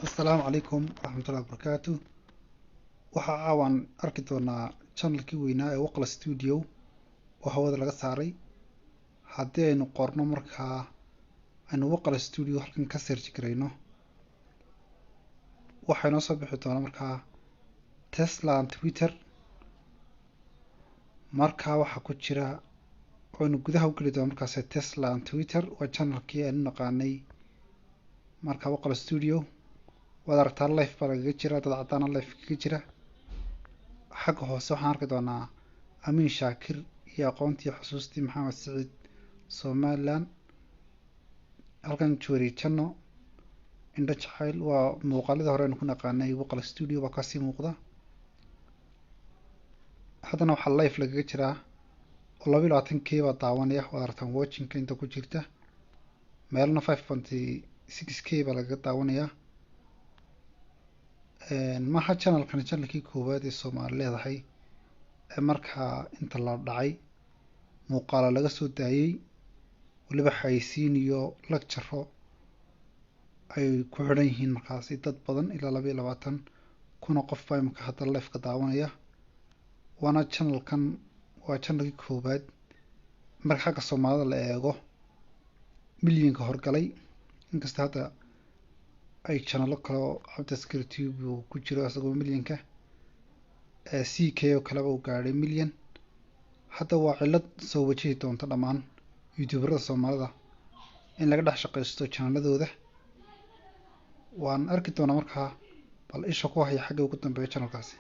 Assalaamu calaykum waraxmatullaahi wabarakaatu. Waxa caawan arki doonaa channelkii weynaa ee Waqla Studio oo hawada laga saaray. Haddii aynu qorno markaa aynu Waqla Studio halkan ka search garayno, waxaa inoo soo bixi doona markaa Tesla and Twitter. Markaa waxaa ku jira aynu gudaha u geli doona markaas Tesla and Twitter waa channelkii aynu naqaanay markaa Waqla Studio. waad aragtaa live baa lagaga jira, dad cadaan ah live kaga jira. xagga hoose waxaan arki doonaa Amiin Shaakir iyo aqoontii xusuustii Maxamed Siciid Somaliland. halkan Joori Janno indho jacayl waa muuqaaladii hore aynu ku naqaanay Waqla Studio baa kasii muuqda. haddana waxaa live lagaga jiraa oo 22k baa daawanaya, waad aragtaan watchingka inta ku jirta. meelna 5.6k baa lagaga daawanayaa. maha channelkii koowaad ee Soomaali leedahay ee markaa inta la dhacay muuqaalo laga soo daayay, waliba xayeysiin iyo lecture ay ku xidhan yihiin markaasi dad badan ilaa 22,000 qof baa imika hadda live ka daawanaya. waana channelkan waa channelkii koowaad marka xagga Soomaalida la eego milyanka horgalay, inkasta hadda ay channelo kale oo Cabdiskar Tube uu ku jiro isagoo milyanka CK oo kaleba uu gaadhay milyan. hadda waa cillad soo wajihi doonta dhammaan youtuberada Soomaalida in laga dhex shaqaysto channeladooda. waan arki doonaa markaa bal isha ku haya xagga ugu dambeeya channelkaasi.